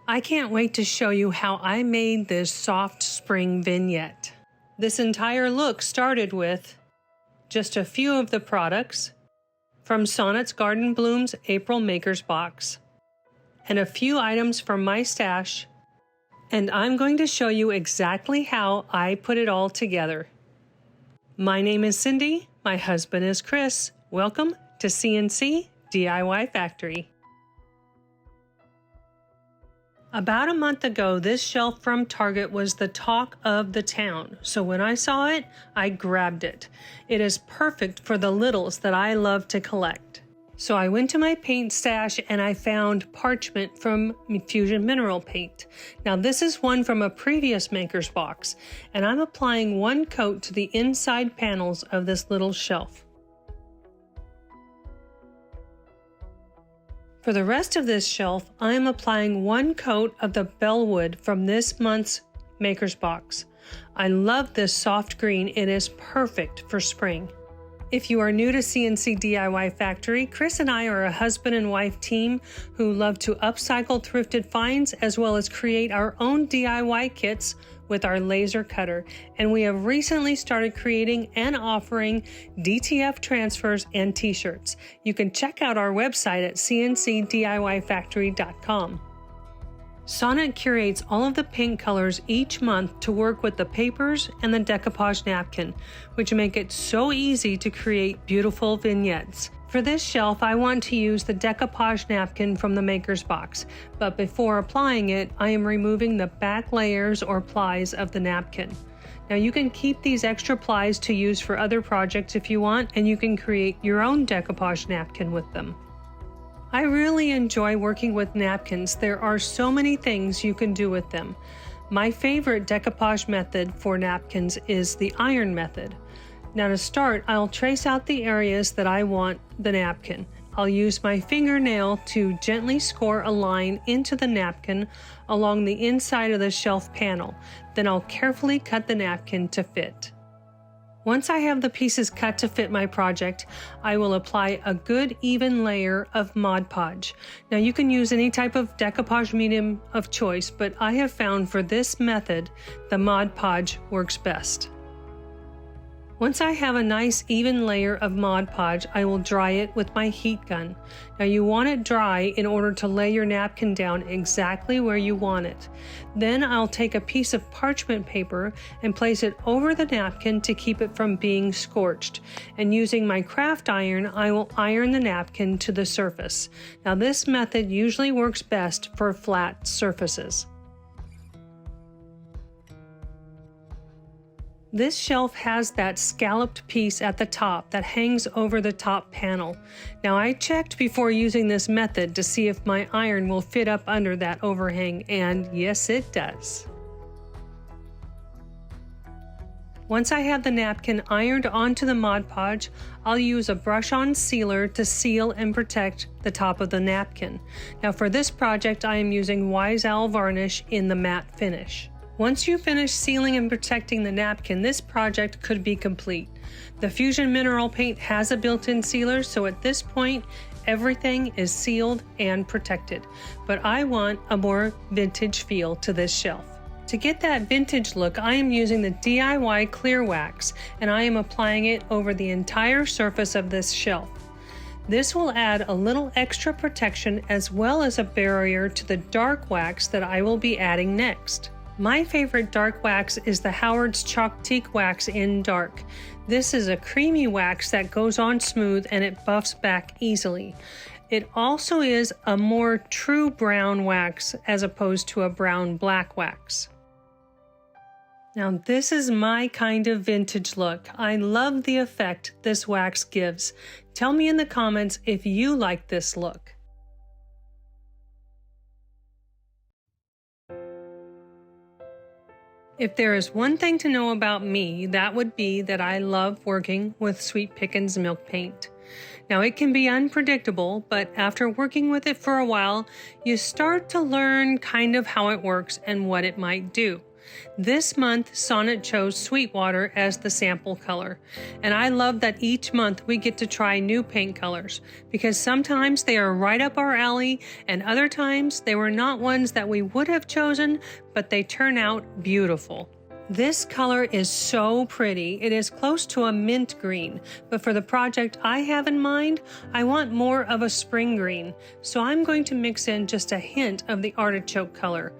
I can't wait to show you how I made this soft spring vignette. This entire look started with just a few of the products from Sonnet's Garden Blooms April Makers Box and a few items from my stash, and I'm going to show you exactly how I put it all together. My name is Cindy, my husband is Chris. Welcome to CNC DIY Factory. About a month ago, this shelf from Target was the talk of the town, so when I saw it, I grabbed it. It is perfect for the littles that I love to collect. So I went to my paint stash and I found parchment from Fusion Mineral Paint. Now this is one from a previous maker's box, and I'm applying one coat to the inside panels of this little shelf. For the rest of this shelf, I am applying one coat of the Bellwood from this month's Maker's Box. I love this soft green. It is perfect for spring. If you are new to CNC DIY Factory, Chris and I are a husband and wife team who love to upcycle thrifted finds as well as create our own DIY kits with our laser cutter, and we have recently started creating and offering DTF transfers and t-shirts. You can check out our website at cncdiyfactory.com. Sonnet curates all of the paint colors each month to work with the papers and the decoupage napkin, which make it so easy to create beautiful vignettes. For this shelf, I want to use the decoupage napkin from the Maker's Box, but before applying it, I am removing the back layers or plies of the napkin. Now you can keep these extra plies to use for other projects if you want, and you can create your own decoupage napkin with them. I really enjoy working with napkins. There are so many things you can do with them. My favorite decoupage method for napkins is the iron method. Now to start, I'll trace out the areas that I want the napkin. I'll use my fingernail to gently score a line into the napkin along the inside of the shelf panel. Then I'll carefully cut the napkin to fit. Once I have the pieces cut to fit my project, I will apply a good even layer of Mod Podge. Now you can use any type of decoupage medium of choice, but I have found for this method, the Mod Podge works best. Once I have a nice even layer of Mod Podge, I will dry it with my heat gun. Now you want it dry in order to lay your napkin down exactly where you want it. Then I'll take a piece of parchment paper and place it over the napkin to keep it from being scorched. And using my craft iron, I will iron the napkin to the surface. Now this method usually works best for flat surfaces. This shelf has that scalloped piece at the top that hangs over the top panel. Now I checked before using this method to see if my iron will fit up under that overhang, and yes it does. Once I have the napkin ironed onto the Mod Podge, I'll use a brush-on sealer to seal and protect the top of the napkin. Now for this project I am using Wise Owl varnish in the matte finish. Once you finish sealing and protecting the napkin, this project could be complete. The Fusion Mineral Paint has a built-in sealer, so at this point, everything is sealed and protected. But I want a more vintage feel to this shelf. To get that vintage look, I am using the DIY clear wax, and I am applying it over the entire surface of this shelf. This will add a little extra protection as well as a barrier to the dark wax that I will be adding next. My favorite dark wax is the Howard's Chalk Teak Wax in Dark. This is a creamy wax that goes on smooth and it buffs back easily. It also is a more true brown wax as opposed to a brown black wax. Now this is my kind of vintage look. I love the effect this wax gives. Tell me in the comments if you like this look. If there is one thing to know about me, that would be that I love working with Sweet Pickins milk paint. Now it can be unpredictable, but after working with it for a while, you start to learn kind of how it works and what it might do. This month, Sonnet chose Sweetwater as the sample color, and I love that each month we get to try new paint colors, because sometimes they are right up our alley, and other times they were not ones that we would have chosen, but they turn out beautiful. This color is so pretty. It is close to a mint green, but for the project I have in mind, I want more of a spring green, so I'm going to mix in just a hint of the artichoke color.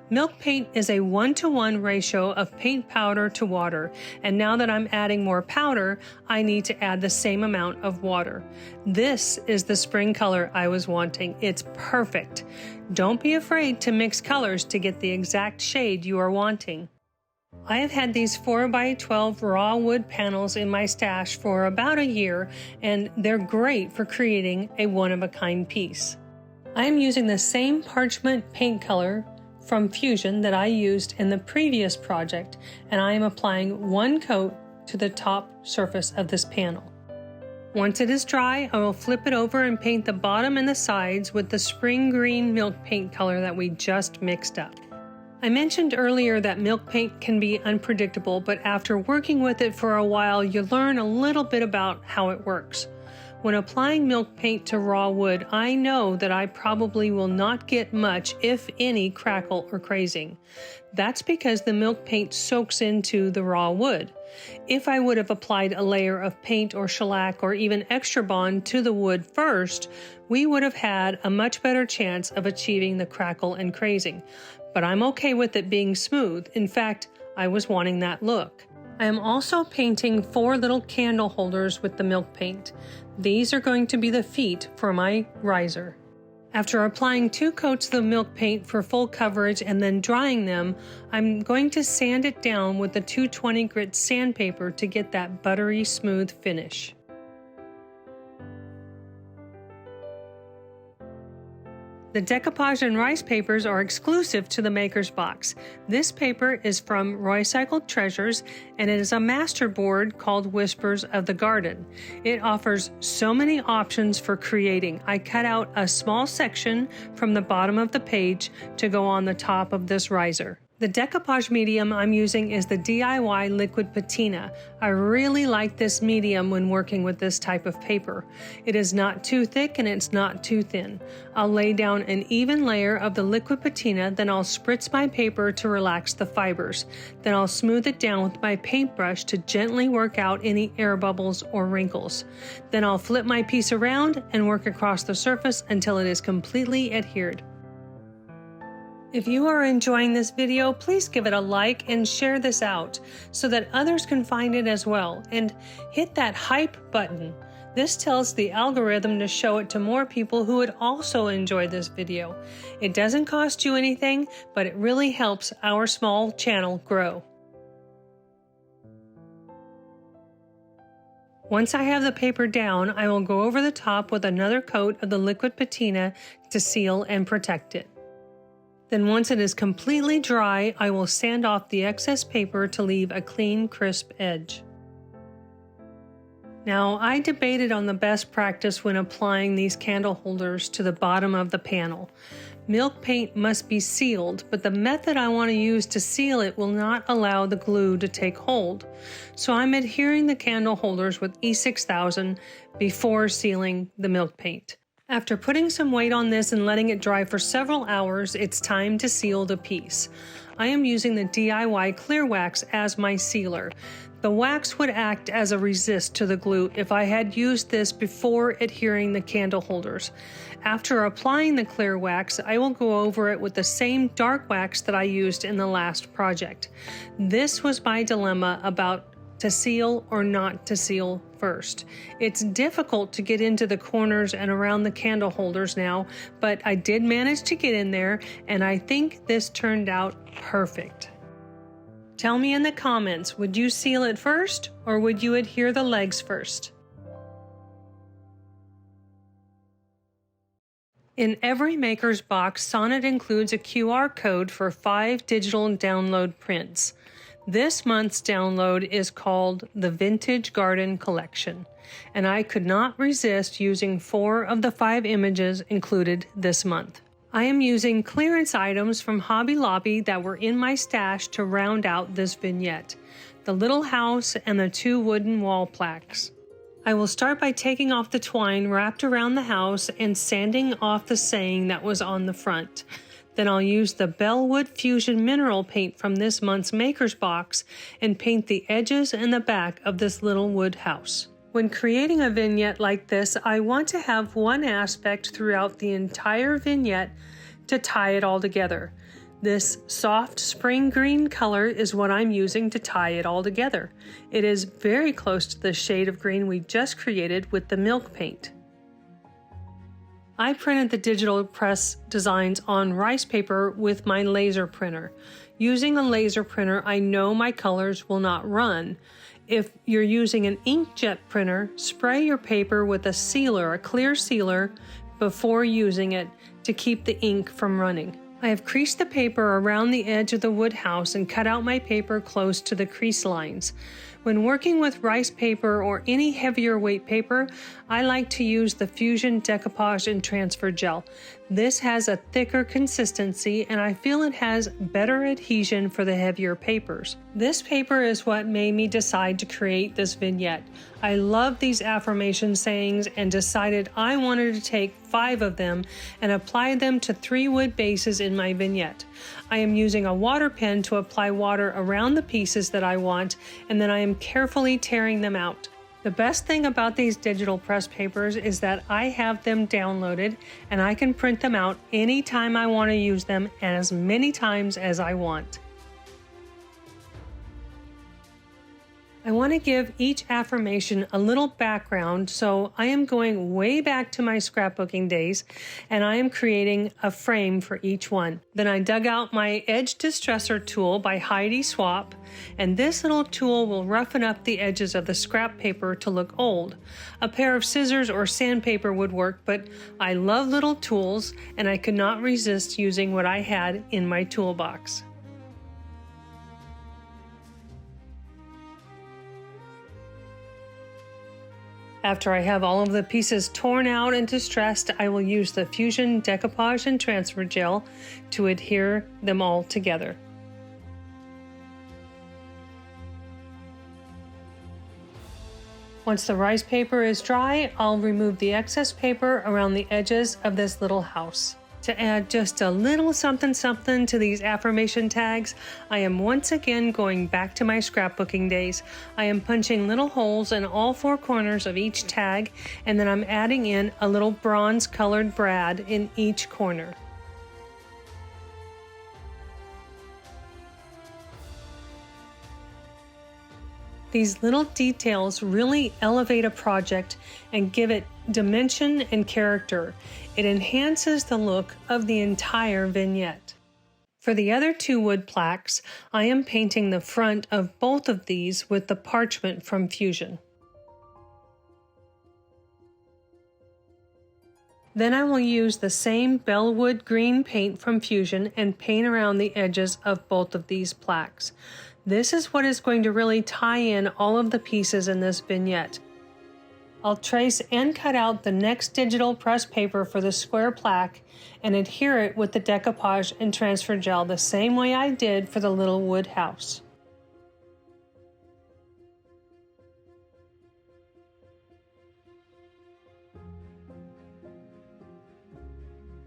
Milk paint is a 1-to-1 ratio of paint powder to water, and now that I'm adding more powder, I need to add the same amount of water. This is the spring color I was wanting. It's perfect. Don't be afraid to mix colors to get the exact shade you are wanting. I have had these 4x12 raw wood panels in my stash for about a year, and they're great for creating a one-of-a-kind piece. I am using the same parchment paint color from Fusion that I used in the previous project, and I am applying one coat to the top surface of this panel. Once it is dry, I will flip it over and paint the bottom and the sides with the spring green milk paint color that we just mixed up. I mentioned earlier that milk paint can be unpredictable, but after working with it for a while, you learn a little bit about how it works. When applying milk paint to raw wood, I know that I probably will not get much, if any, crackle or crazing. That's because the milk paint soaks into the raw wood. If I would have applied a layer of paint or shellac or even extra bond to the wood first, we would have had a much better chance of achieving the crackle and crazing. But I'm okay with it being smooth. In fact, I was wanting that look. I am also painting 4 little candle holders with the milk paint. These are going to be the feet for my riser. After applying 2 coats of the milk paint for full coverage and then drying them, I'm going to sand it down with the 220 grit sandpaper to get that buttery smooth finish. The decoupage and rice papers are exclusive to the Maker's Box. This paper is from Roycycled Treasures, and it is a master board called Whispers of the Garden. It offers so many options for creating. I cut out a small section from the bottom of the page to go on the top of this riser. The decoupage medium I'm using is the DIY liquid patina. I really like this medium when working with this type of paper. It is not too thick and it's not too thin. I'll lay down an even layer of the liquid patina, then I'll spritz my paper to relax the fibers. Then I'll smooth it down with my paintbrush to gently work out any air bubbles or wrinkles. Then I'll flip my piece around and work across the surface until it is completely adhered. If you are enjoying this video, please give it a like and share this out so that others can find it as well, and hit that hype button. This tells the algorithm to show it to more people who would also enjoy this video. It doesn't cost you anything, but it really helps our small channel grow. Once I have the paper down, I will go over the top with another coat of the liquid patina to seal and protect it. Then once it is completely dry, I will sand off the excess paper to leave a clean, crisp edge. Now, I debated on the best practice when applying these candle holders to the bottom of the panel. Milk paint must be sealed, but the method I want to use to seal it will not allow the glue to take hold. So I'm adhering the candle holders with E6000 before sealing the milk paint. After putting some weight on this and letting it dry for several hours, it's time to seal the piece. I am using the DIY clear wax as my sealer. The wax would act as a resist to the glue if I had used this before adhering the candle holders. After applying the clear wax, I will go over it with the same dark wax that I used in the last project. This was my dilemma about to seal or not to seal first. It's difficult to get into the corners and around the candle holders now, but I did manage to get in there, and I think this turned out perfect. Tell me in the comments, would you seal it first or would you adhere the legs first? In every Maker's Box, Sonnet includes a QR code for 5 digital download prints. This month's download is called the Vintage Garden Collection, and I could not resist using 4 of the 5 images included this month. I am using clearance items from Hobby Lobby that were in my stash to round out this vignette: the little house and the 2 wooden wall plaques. I will start by taking off the twine wrapped around the house and sanding off the saying that was on the front. Then I'll use the Bellwood Fusion mineral paint from this month's Maker's Box and paint the edges and the back of this little wood house. When creating a vignette like this, I want to have one aspect throughout the entire vignette to tie it all together. This soft spring green color is what I'm using to tie it all together. It is very close to the shade of green we just created with the milk paint. I printed the digital press designs on rice paper with my laser printer. Using a laser printer, I know my colors will not run. If you're using an inkjet printer, spray your paper with a sealer, a clear sealer, before using it to keep the ink from running. I have creased the paper around the edge of the wood house and cut out my paper close to the crease lines. When working with rice paper or any heavier weight paper, I like to use the Fusion Decoupage and Transfer Gel. This has a thicker consistency and I feel it has better adhesion for the heavier papers. This paper is what made me decide to create this vignette. I love these affirmation sayings and decided I wanted to take 5 of them and apply them to 3 wood bases in my vignette. I am using a water pen to apply water around the pieces that I want, and then I am carefully tearing them out. The best thing about these digital press papers is that I have them downloaded and I can print them out anytime I want to use them and as many times as I want. I want to give each affirmation a little background, so I am going way back to my scrapbooking days and I am creating a frame for each one. Then I dug out my Edge Distressor tool by Heidi Swap, and this little tool will roughen up the edges of the scrap paper to look old. A pair of scissors or sandpaper would work, but I love little tools and I could not resist using what I had in my toolbox. After I have all of the pieces torn out and distressed, I will use the Fusion Decoupage and Transfer Gel to adhere them all together. Once the rice paper is dry, I'll remove the excess paper around the edges of this little house. To add just a little something something to these affirmation tags, I am once again going back to my scrapbooking days. I am punching little holes in all 4 corners of each tag, and then I'm adding in a little bronze colored brad in each corner. These little details really elevate a project and give it dimension and character. It enhances the look of the entire vignette. For the other 2 wood plaques, I am painting the front of both of these with the parchment from Fusion. Then I will use the same Bellwood green paint from Fusion and paint around the edges of both of these plaques. This is what is going to really tie in all of the pieces in this vignette. I'll trace and cut out the next digital press paper for the square plaque and adhere it with the decoupage and transfer gel the same way I did for the little wood house.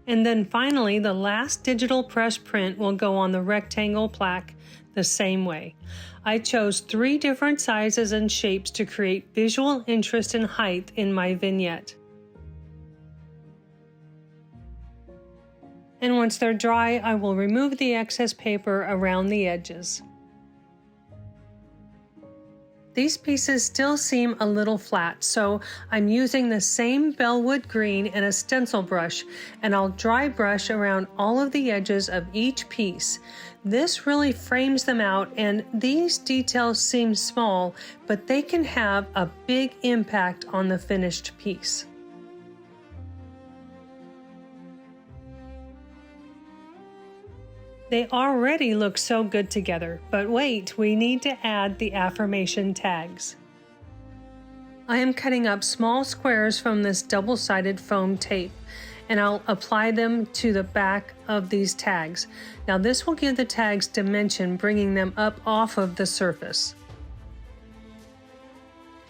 And then finally, the last digital press print will go on the rectangle plaque the same way. I chose 3 different sizes and shapes to create visual interest and height in my vignette. And once they're dry, I will remove the excess paper around the edges. These pieces still seem a little flat, so I'm using the same Bellwood green and a stencil brush, and I'll dry brush around all of the edges of each piece. This really frames them out, and these details seem small, but they can have a big impact on the finished piece. They already look so good together, but wait, we need to add the affirmation tags. I am cutting up small squares from this double-sided foam tape, and I'll apply them to the back of these tags. Now this will give the tags dimension, bringing them up off of the surface.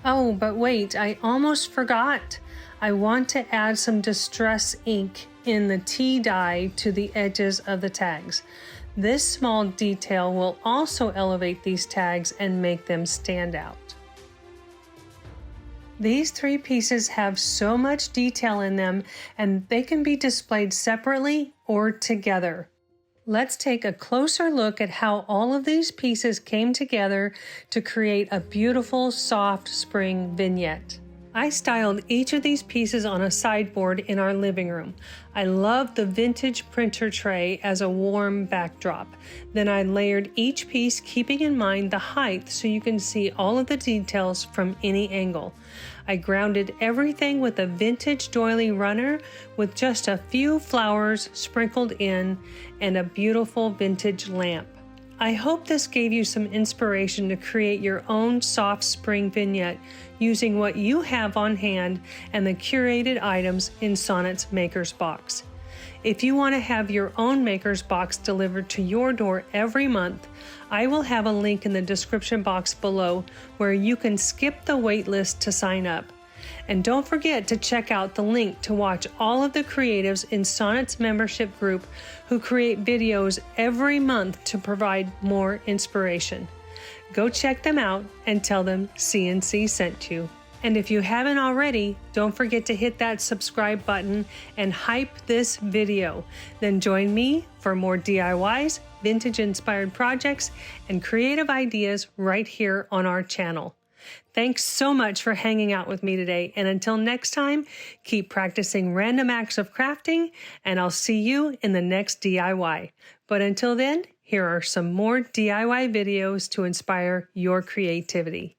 Oh, but wait, I almost forgot. I want to add some distress ink in the tea dye to the edges of the tags. This small detail will also elevate these tags and make them stand out. These 3 pieces have so much detail in them, and they can be displayed separately or together. Let's take a closer look at how all of these pieces came together to create a beautiful, soft spring vignette. I styled each of these pieces on a sideboard in our living room. I love the vintage printer tray as a warm backdrop. Then I layered each piece, keeping in mind the height so you can see all of the details from any angle. I grounded everything with a vintage doily runner with just a few flowers sprinkled in and a beautiful vintage lamp. I hope this gave you some inspiration to create your own soft spring vignette using what you have on hand and the curated items in Sonnet's Maker's Box. If you want to have your own Maker's Box delivered to your door every month, I will have a link in the description box below where you can skip the wait list to sign up. And don't forget to check out the link to watch all of the creatives in Sonnet's membership group who create videos every month to provide more inspiration. Go check them out and tell them CNC sent you. And if you haven't already, don't forget to hit that subscribe button and hype this video. Then join me for more DIYs, vintage-inspired projects, and creative ideas right here on our channel. Thanks so much for hanging out with me today, and until next time, keep practicing random acts of crafting, and I'll see you in the next DIY. But until then, here are some more DIY videos to inspire your creativity.